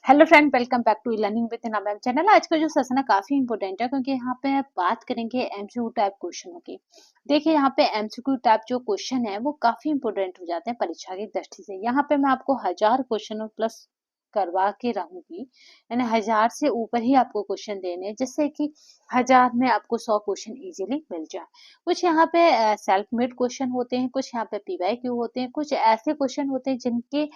Hello friend, welcome back to learning with नाम channel. आज का जो सेशन है काफी इंपॉर्टेंट है क्योंकि यहाँ पे बात करेंगे एमसीक्यू टाइप क्वेश्चनों की। देखिए यहाँ पे एमसीक्यू टाइप जो क्वेश्चन है वो काफी इंपॉर्टेंट हो जाते हैं परीक्षा की दृष्टि से। यहाँ पे मैं आपको 1000 क्वेश्चन प्लस करवा के रहूंगी, यानी 1000 से ऊपर ही आपको क्वेश्चन देने हैं, जिससे कि 1000 में आपको 100 क्वेश्चन इजीली मिल जाए। कुछ यहाँ पे सेल्फ मेड क्वेश्चन होते हैं, कुछ यहाँ पे पीवाईक्यू होते हैं, कुछ ऐसे क्वेश्चन होते हैं जिनके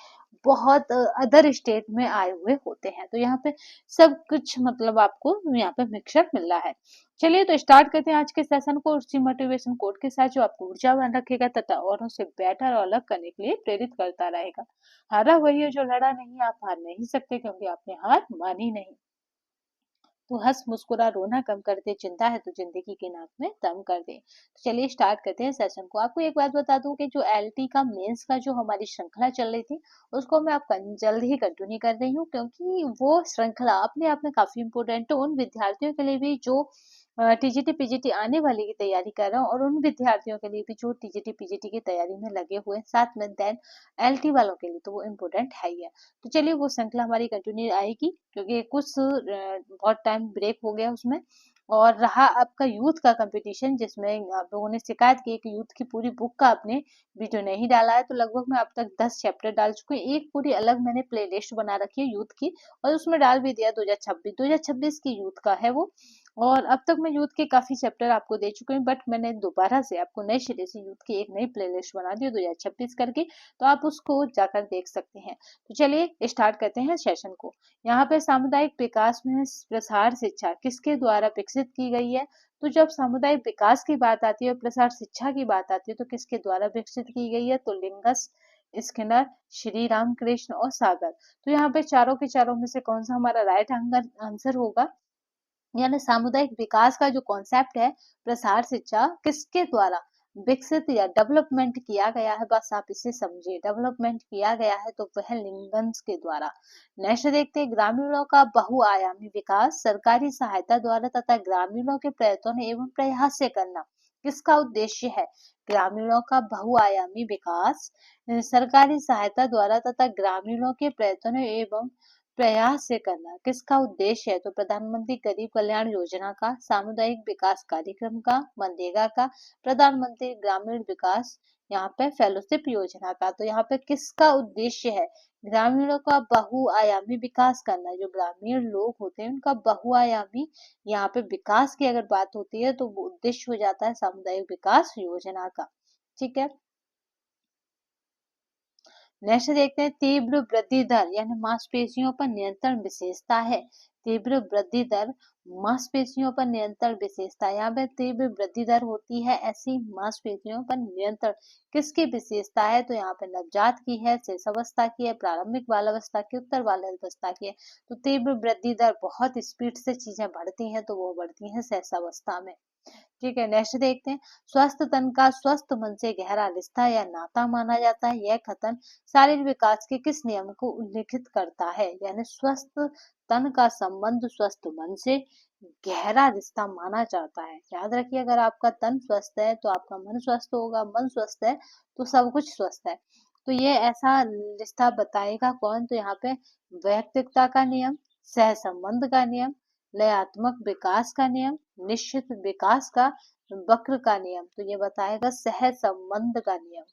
बहुत अदर स्टेट में आए हुए होते हैं। तो यहाँ पे सब कुछ मतलब आपको यहाँ पे मिक्सचर मिल रहा है। चलिए तो स्टार्ट करते हैं आज के सेशन को उसी मोटिवेशन कोड के साथ जो आपको ऊर्जा बन रखेगा तथा औरों से बेटर और अलग करने के लिए प्रेरित करता रहेगा। हारा वही है जो लड़ा नहीं, आप हार नहीं सकते क्योंकि आपने हार मानी नहीं। तो हंस मुस्कुरा रोना कम कर दे, चिंता है तो जिंदगी के नाक में दम कर दे। तो चलिए स्टार्ट करते हैं सेशन को। आपको एक बात बता दूं कि जो एलटी का मेंस का जो हमारी श्रृंखला चल रही थी उसको मैं आप जल्द ही कंटिन्यू कर रही हूँ, क्योंकि वो श्रृंखला अपने आप में काफी इंपॉर्टेंट है उन विद्यार्थियों के लिए भी जो टीजीटी पीजीटी आने वाले की तैयारी कर रहे हैं, और उन विद्यार्थियों के लिए भी जो टीजीटी पीजीटी की तैयारी में लगे हुए हैं, साथ में देन एलटी वालों के लिए तो वो इम्पोर्टेंट है ही है। तो चलिए वो श्रृंखला हमारी कंटिन्यू आएगी क्योंकि कुछ बहुत टाइम ब्रेक हो गया उसमें। और रहा आपका यूथ का कंपटीशन, जिसमें आप लोगों ने शिकायत की कि यूथ की पूरी बुक का आपने वीडियो नहीं डाला है। तो लगभग मैं अब तक 10 चैप्टर डाल चुकी हूँ। एक पूरी अलग मैंने प्लेलिस्ट बना रखी है यूथ की, और उसमें डाल भी दिया 2026 की यूथ का है वो। और अब तक मैं यूथ के काफी चैप्टर आपको दे चुकी हूँ, बट मैंने दोबारा से आपको नए सिरे से यूथ की एक नई प्लेलिस्ट बना दी 2026 करके, तो आप उसको जाकर देख सकते हैं। तो चलिए स्टार्ट करते हैं सेशन को। यहाँ पे सामुदायिक विकास में प्रसार शिक्षा किसके द्वारा विकसित की गई है? तो जब सामुदायिक विकास की बात आती है, प्रसार शिक्षा की बात आती है, तो किसके द्वारा विकसित की गई है? तो लिंगस, स्किनर, श्री राम कृष्ण और सागर। तो यहाँ पे चारों के चारों में से कौन सा हमारा राइट आंसर होगा? यानी सामुदायिक विकास का जो कॉन्सेप्ट है, प्रसार शिक्षा किसके द्वारा विकसित या डेवलपमेंट किया गया है? बस आप इसे समझिए, डेवलपमेंट किया गया है तो वह लिंगन्स के द्वारा। नेक्स्ट देखते हैं, ग्रामीणों का बहुआयामी विकास सरकारी सहायता द्वारा तथा ग्रामीणों के प्रयत्नों एवं प्रयास से करना किसका उद्देश्य है? ग्रामीणों का बहुआयामी विकास सरकारी सहायता द्वारा तथा ग्रामीणों के प्रयत्नों एवं प्रयास से करना किसका उद्देश्य है? तो प्रधानमंत्री गरीब कल्याण योजना का, सामुदायिक विकास कार्यक्रम का, मनरेगा का, प्रधानमंत्री ग्रामीण विकास यहाँ पे फेलोशिप योजना का। तो यहाँ पे किसका उद्देश्य है? ग्रामीणों का बहुआयामी विकास करना। जो ग्रामीण लोग होते हैं उनका बहुआयामी यहाँ पे विकास की अगर बात होती है तो वो उद्देश्य हो जाता है सामुदायिक विकास योजना का। ठीक है, नेक्स्ट देखते हैं, तीव्र वृद्धि दर यानी मांसपेशियों पर नियंत्रण विशेषता है। तीव्र वृद्धि दर मांसपेशियों पर नियंत्रण विशेषता। यहाँ पे तीव्र वृद्धि दर होती है ऐसी मांसपेशियों पर नियंत्रण किसकी विशेषता है? तो यहाँ पे नवजात की है, शेषावस्था की है, प्रारंभिक बाल अवस्था की, उत्तर बाल अवस्था की है। तो तीव्र वृद्धि दर बहुत स्पीड से चीजें बढ़ती हैं तो वो बढ़ती हैं शेषावस्था में। ठीक है, नेक्स्ट देखते हैं, स्वस्थ तन का स्वस्थ मन से गहरा रिश्ता या नाता माना जाता है। यह कथन शारीरिक विकास के किस नियम को उल्लेखित करता है? यानी स्वस्थ तन का संबंध स्वस्थ मन से गहरा रिश्ता माना जाता है। याद रखिए, अगर आपका तन स्वस्थ है तो आपका मन स्वस्थ होगा, मन स्वस्थ है तो सब कुछ स्वस्थ है। तो ये ऐसा रिश्ता बताएगा कौन? तो यहाँ पे वैयक्तिकता का नियम, सह संबंध का नियम, लयात्मक विकास का नियम, निश्चित विकास का वक्र का नियम। तो ये बताएगा सह संबंध का नियम।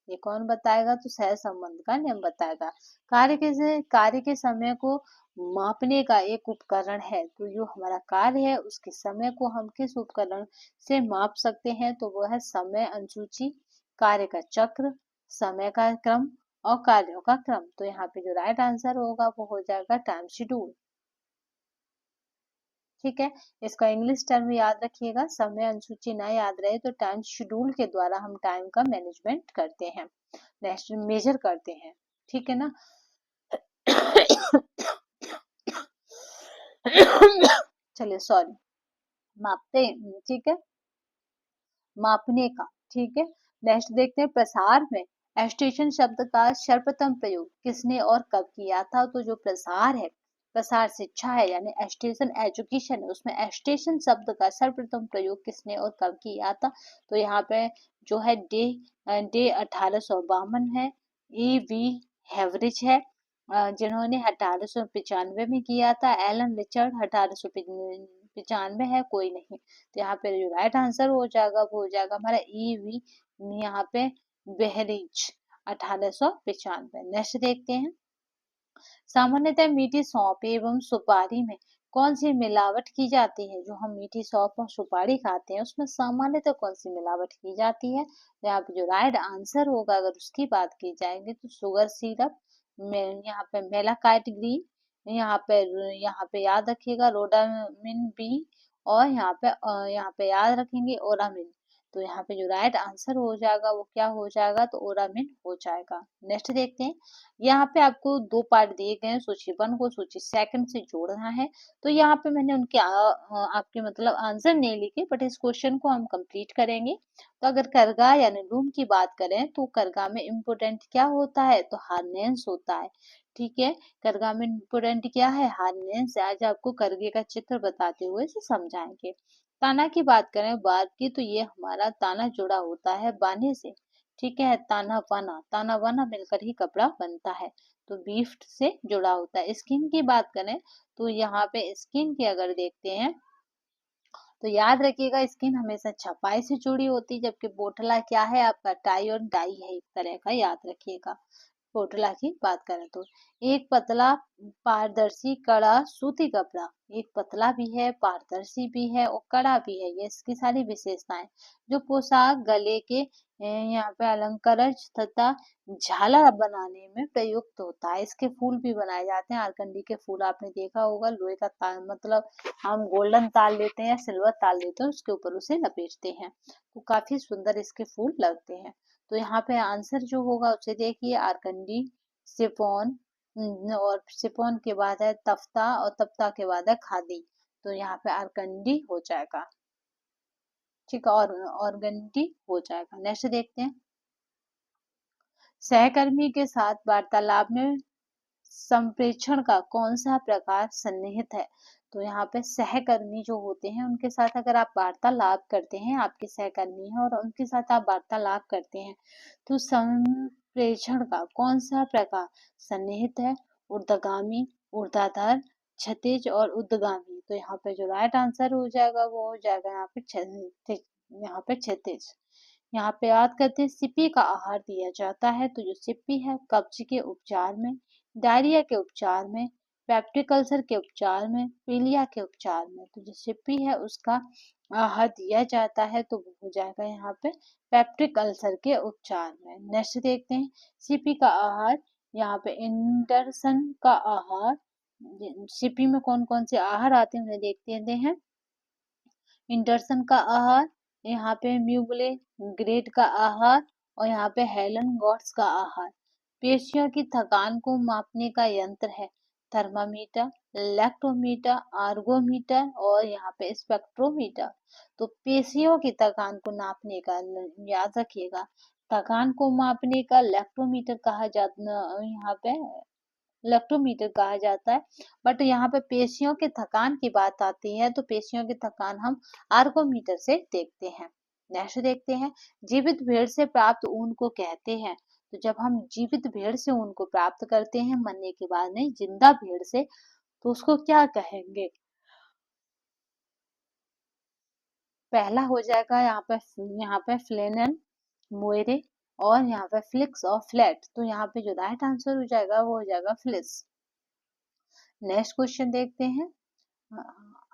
ये कौन बताएगा? तो सह संबंध का नियम बताएगा। कार्य के समय को मापने का एक उपकरण है। तो जो हमारा कार्य है उसके समय को हम किस उपकरण से माप सकते हैं? तो वो है समय अनुसूची, कार्य का चक्र, समय का क्रम और कार्यों का क्रम। तो यहाँ पे जो राइट आंसर होगा वो हो जाएगा टाइम शेड्यूल। ठीक है, इसका इंग्लिश टर्म याद रखिएगा, समय अनुसूची ना याद रहे तो टाइम शेड्यूल के द्वारा हम टाइम का मैनेजमेंट करते हैं, नेक्स्ट मेजर करते हैं। ठीक है ना। चलिए सॉरी, मापते हैं, ठीक है, मापने का। ठीक है, नेक्स्ट देखते हैं, प्रसार में एस्टेशन शब्द का सर्वप्रथम प्रयोग किसने और कब किया था? तो जो प्रसार है, प्रसार शिक्षा है यानी एस्टेशन एजुकेशन है, उसमें एस्टेशन शब्द का सर्वप्रथम प्रयोग किसने और कब किया था? तो यहाँ पे जो है डे 1852 है, ई वी हैवरिज है, जिन्होंने 1895 में किया था। एलन रिचर्ड 1895 है, कोई नहीं। तो यहाँ पे जो राइट आंसर हो जाएगा वो हो जाएगा हमारा ई वी, यहाँ पे बेहरीज 1895। नेक्स्ट देखते हैं, सामान्यतः मीठी सौंफ एवं सुपारी में कौन सी मिलावट की जाती है? जो हम मीठी सौंफ और सुपारी खाते हैं उसमें सामान्यतः कौन सी मिलावट की जाती है? तो यहाँ पे जो राइट आंसर होगा अगर उसकी बात की जाएगी तो शुगर सिरप में, यहाँ पे मेलाकाइट ग्रीन, यहाँ पे याद रखिएगा रोडामिन बी, और यहाँ पे याद रखेंगे ओरामिन। तो यहाँ पे जो राइट आंसर हो जाएगा वो क्या हो जाएगा? तो ओरामिन हो जाएगा। नेक्स्ट देखते हैं, यहाँ पे आपको दो पार्ट दिए गए हैं, सूची 1 को सूची 2 से जोड़ना है। तो यहाँ पे मैंने उनके आपके मतलब आंसर नहीं लिखे, बट इस क्वेश्चन को हम कंप्लीट करेंगे। तो अगर करगा यानी लूम की बात करें तो करगा में इम्पोर्टेंट क्या होता है? तो हार्नेंस होता है। ठीक है, करगा में इम्पोर्टेंट क्या है? हार्नेंस। आज आपको करगे का चित्र बताते हुए इसे समझाएंगे। ताना की बात करें बात की, तो ये हमारा ताना जुड़ा होता है बाने से। ठीक है, ताना वाना मिलकर ही कपड़ा बनता है। तो बीफ से जुड़ा होता है। स्किन की बात करें तो यहाँ पे स्किन की अगर देखते हैं तो याद रखिएगा स्किन हमेशा छपाई से जुड़ी होती है, जबकि बोटला क्या है? आपका टाई और डाई है एक तरह का, याद रखिएगा। पोटला की बात करें तो एक पतला पारदर्शी कड़ा सूती कपड़ा, एक पतला भी है, पारदर्शी भी है और कड़ा भी है। ये इसकी सारी विशेषताएं। जो पोशाक गले के यहाँ पे अलंकरज तथा झालर बनाने में प्रयुक्त होता है। इसके फूल भी बनाए जाते हैं। आरकंडी के फूल आपने देखा होगा, लोहे का तार, मतलब हम गोल्डन तार लेते हैं या सिल्वर तार लेते हैं, उसके ऊपर उसे लपेटते हैं, तो काफी सुंदर इसके फूल लगते हैं। तो यहाँ पे आंसर जो होगा उसे देखिए, आरकंडी, सिफोन, और सिफोन के बाद है तफ्ता और तफ्ता के बाद है खादी। तो यहाँ पे आरकंडी हो जाएगा। ठीक है, और ऑर्गेंडी हो जाएगा। नेक्स्ट देखते हैं, सहकर्मी के साथ वार्तालाप में संप्रेषण का कौन सा प्रकार सन्निहित है? तो यहाँ पे सहकर्मी जो होते हैं उनके साथ अगर आप वार्तालाप करते हैं, आपके सहकर्मी हैं और उनके साथ आप वार्तालाप करते हैं, तो संप्रेषण का कौन सा प्रकार सन्निहित है? ऊर्ध्वगामी, ऊर्ध्वाधर, क्षैतिज और उद्गामी। तो यहाँ पे जो राइट आंसर हो जाएगा वो हो जाएगा यहाँ पे क्षैतिज। यहाँ पे याद करते हैं, सिपी का आहार दिया जाता है। तो जो सिपी है कब्ज के उपचार में, डायरिया के उपचार में, पेप्टिक अल्सर के उपचार में, पीलिया के उपचार में। तो जो सिपी है उसका आहार दिया जाता है तो वो हो जाएगा यहाँ पे पेप्टिक अल्सर के उपचार में। नेक्स्ट देखते हैं, सीपी का आहार, यहाँ पे इंडरसन का आहार। सीपी में कौन कौन से आहार आते हैं उन्हें देखते हैं। इंडरसन का आहार, यहाँ पे म्यूगले ग्रेड का आहार, और यहाँ पे हेलन गॉट्स का आहार। पेशियों की थकान को मापने का यंत्र है थर्मामीटर, लैक्टोमीटर, आर्गोमीटर और यहाँ पे स्पेक्ट्रोमीटर। तो पेशियों की थकान को नापने का, याद रखिएगा, थकान को मापने का लैक्टोमीटर कहा जाता, यहाँ पे लैक्टोमीटर कहा जाता है। बट यहाँ पे पेशियों के थकान की बात आती है तो पेशियों की थकान हम आर्गोमीटर से देखते हैं। नेक्स्ट देखते हैं, जीवित भेड़ से प्राप्त ऊन को कहते हैं। तो जब हम जीवित भेड़ से ऊन को प्राप्त करते हैं, मरने के बाद नहीं, जिंदा भेड़ से, तो उसको क्या कहेंगे? पहला हो जाएगा यहाँ पे फ्लेनन, मोएरे, और यहाँ पे फ्लिक्स और फ्लैट। तो यहाँ पे जो राइट आंसर हो जाएगा वो हो जाएगा फ्लिक्स। नेक्स्ट क्वेश्चन देखते हैं,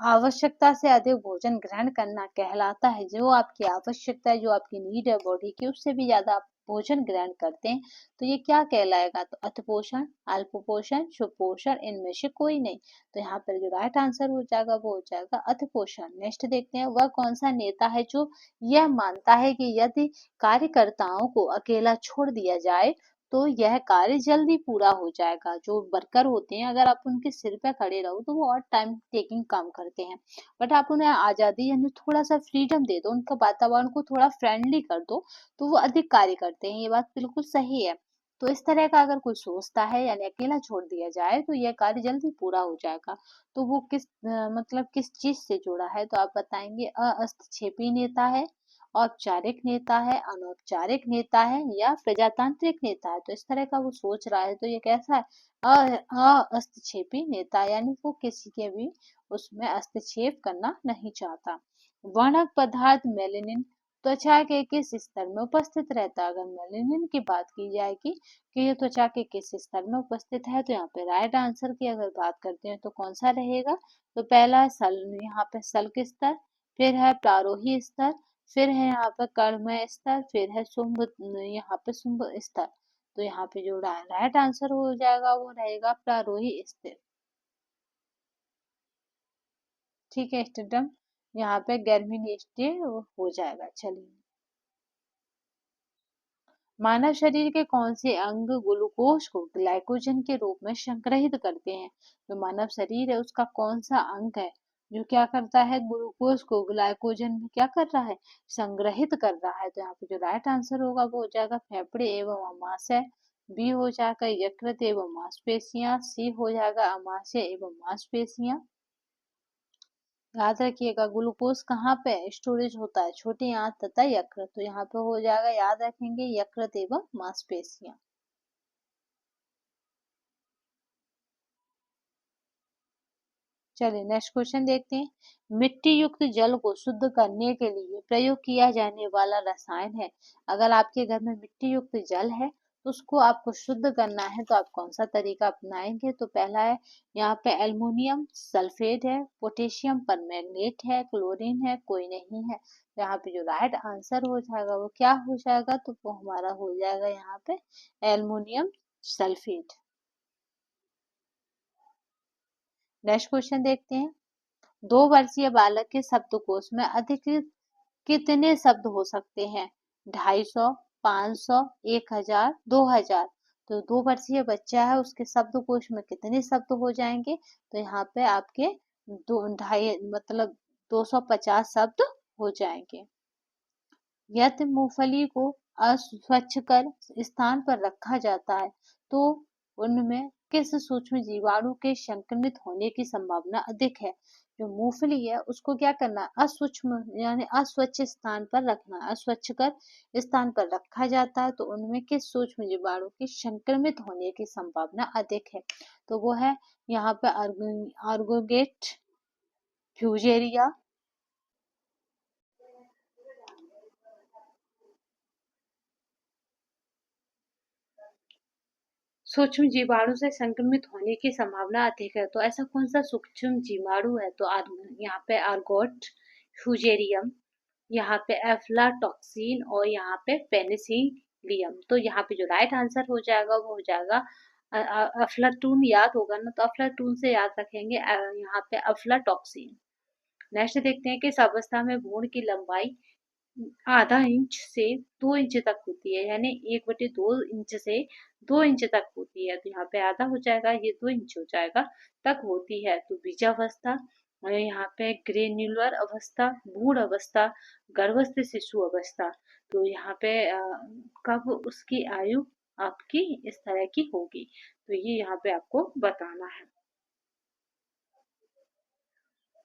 आवश्यकता से अधिक भोजन ग्रहण करना कहलाता है, जो आपकी आवश्यकता है, जो आपकी नीड है बॉडी की, उससे भी ज्यादा आप भोजन ग्रहण करते हैं, तो ये क्या कहलाएगा? तो अतिपोषण, अल्पपोषण, सुपोषण, इनमें से कोई नहीं। तो यहाँ पर जो राइट आंसर हो जाएगा वो हो जाएगा अतिपोषण। नेक्स्ट देखते हैं, वह कौन सा नेता है जो यह मानता है कि यदि कार्यकर्ताओं को अकेला छोड़ दिया जाए तो यह कार्य जल्दी पूरा हो जाएगा। जो वर्कर होते हैं अगर आप उनके सिर पे खड़े रहो तो वो और टाइम टेकिंग काम करते हैं, बट आप उन्हें आजादी यानी थोड़ा सा फ्रीडम दे दो, उनका वातावरण को थोड़ा फ्रेंडली कर दो, तो वो अधिक कार्य करते हैं। ये बात बिल्कुल सही है। तो इस तरह का अगर कोई सोचता है यानी अकेला छोड़ दिया जाए तो यह कार्य जल्दी पूरा हो जाएगा। तो वो मतलब किस चीज से जुड़ा है? तो आप बताएंगे, अहस्तक्षेपी नेता है, औपचारिक नेता है, अनौपचारिक नेता है या प्रजातांत्रिक नेता है। तो इस तरह का वो सोच रहा है, तो ये कैसा है, हस्तक्षेपी नेता, यानी वो किसी के भी उसमें हस्तक्षेप करना नहीं चाहता। वर्णक पदार्थ मेलेनिन त्वचा के किस स्तर में उपस्थित रहता है। अगर मेलेनिन की बात की जाएगी कि ये त्वचा के किस स्तर में उपस्थित है, तो यहाँ पे राइट आंसर की अगर बात करते हैं तो कौन सा रहेगा, तो पहला है सल, यहाँ पे सल्क स्तर, फिर है प्रारोही स्तर, फिर है यहाँ पे कर्मय स्तर, फिर है शुंभ, यहाँ पे शुंभ स्तर। तो यहाँ पे जो राइट आंसर हो जाएगा वो रहेगा प्रारोही स्तर। ठीक है स्टूडेंट, यहाँ पे गर्मिनेस्टे हो जाएगा। चलिए, मानव शरीर के कौन से अंग ग्लूकोज को ग्लाइकोजन के रूप में संग्रहित करते हैं। जो मानव शरीर है उसका कौन सा अंग है जो क्या करता है, ग्लूकोज को ग्लाइकोजन में क्या कर रहा है, संग्रहित कर रहा है। तो यहाँ पे जो राइट आंसर होगा वो हो जाएगा फेफड़े एवं अमाशय, बी हो जाएगा यकृत एवं मांसपेशियां, सी हो जाएगा अमाशय एवं मांसपेशियां। याद रखिएगा ग्लूकोज कहाँ पे स्टोरेज होता है, छोटी आंत तथा यकृत। तो यहाँ पे हो जाएगा, याद रखेंगे, यकृत एवं मांसपेशियां। चलिए नेक्स्ट क्वेश्चन देखते हैं। मिट्टी युक्त जल को शुद्ध करने के लिए प्रयोग किया जाने वाला रसायन है। अगर आपके घर में मिट्टी युक्त जल है तो उसको आपको शुद्ध करना है, तो आप कौन सा तरीका अपनाएंगे। तो पहला है यहाँ पे एल्युमिनियम सल्फेट है, पोटेशियम परमैंगनेट है, क्लोरीन है, कोई नहीं है। तो यहाँ पे जो राइट आंसर हो जाएगा वो क्या हो जाएगा, तो वो हमारा हो जाएगा यहाँ पे एल्युमिनियम सल्फेट। नेक्स्ट क्वेश्चन देखते हैं। 2 वर्षीय बालक के शब्दकोश में अधिकृत कितने शब्द हो सकते हैं। 250, 500, 1000, 2000। तो 2 वर्षीय बच्चा है, उसके शब्दकोश में कितने शब्द हो जाएंगे, तो यहाँ पे आपके दो ढाई मतलब 250 शब्द हो जाएंगे। यदि मूंगफली को अस्वच्छ कर स्थान पर रखा जाता है तो उनमें किस सूक्ष्म जीवाणु के संक्रमित होने की संभावना अधिक है। जो मूंगफली है उसको क्या करना है, असूक्ष्म यानी अस्वच्छ स्थान पर रखना है। अस्वच्छ कर स्थान पर रखा जाता है तो उनमें किस सूक्ष्म जीवाणु के संक्रमित होने की संभावना अधिक है, तो वो है यहाँ पे आर्गोगेट, फ्यूजेरिया। सूक्ष्म जीवाणु से संक्रमित होने की संभावना अधिक है, तो ऐसा कौन सा सूक्ष्म जीवाणु है, तो यहाँ पे आर्गोट, फ्यूजेरियम, यहाँ पे एफ्लाटॉक्सिन और यहाँ पे पेनिसिलियम। तो यहाँ पे जो राइट आंसर हो जाएगा वो हो जाएगा अफ्लाटून। याद होगा ना, तो अफ्लाटून से याद रखेंगे यहाँ पे अफ्लाटॉक्सिन। नेक्स्ट देखते हैं कि इस अवस्था में भ्रूण की लंबाई आधा इंच से 2 इंच तक होती है, यानी 1/2 इंच से 2 इंच तक होती है। तो यहाँ पे आधा हो जाएगा, ये 2 इंच हो जाएगा तक होती है। तो बीजावस्था और यहाँ पे ग्रेन्युलर अवस्था, भ्रूण अवस्था, गर्भस्थ शिशु अवस्था। तो यहाँ पे कब उसकी आयु आपकी इस तरह की होगी, तो ये यहाँ पे आपको बताना है।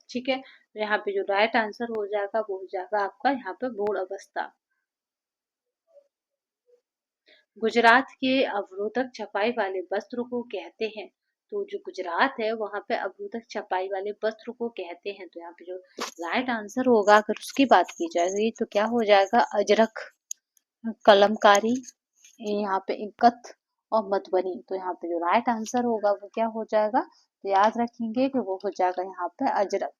ठीक है, तो यहाँ पे जो राइट आंसर हो जाएगा वो हो जाएगा आपका यहाँ पे भ्रूण अवस्था। गुजरात के अवरोधक छपाई वाले वस्त्र को कहते हैं। तो जो गुजरात है वहां पे अवरोधक छपाई वाले वस्त्र को कहते हैं। तो यहाँ पे जो राइट आंसर होगा अगर उसकी बात की जाएगी तो क्या हो जाएगा, अजरक, कलमकारी, यहाँ पे इक्कत और मधुबनी। तो यहाँ पे जो राइट आंसर होगा वो क्या हो जाएगा, तो याद रखेंगे कि वो हो जाएगा यहाँ पे अजरक।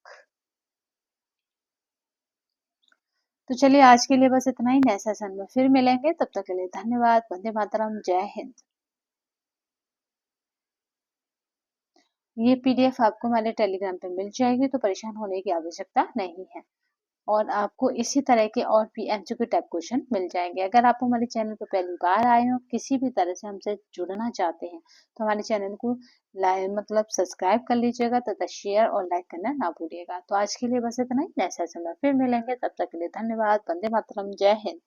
तो चलिए आज के लिए बस इतना ही, नेक्स्ट सेशन में फिर मिलेंगे, तब तक के लिए धन्यवाद। वंदे मातरम, जय हिंद। ये पीडीएफ आपको हमारे टेलीग्राम पे मिल जाएगी, तो परेशान होने की आवश्यकता नहीं है। और आपको इसी तरह के और भी एमसीक्यू टाइप क्वेश्चन मिल जाएंगे। अगर आप हमारे चैनल पर पहली बार आए हो, किसी भी तरह से हमसे जुड़ना चाहते हैं, तो हमारे चैनल को मतलब सब्सक्राइब कर लीजिएगा तथा शेयर और लाइक करना ना भूलिएगा। तो आज के लिए बस इतना ही, नेक्स्ट सेशन में फिर मिलेंगे, तब तक के लिए धन्यवाद। वंदे मातरम, जय हिंद।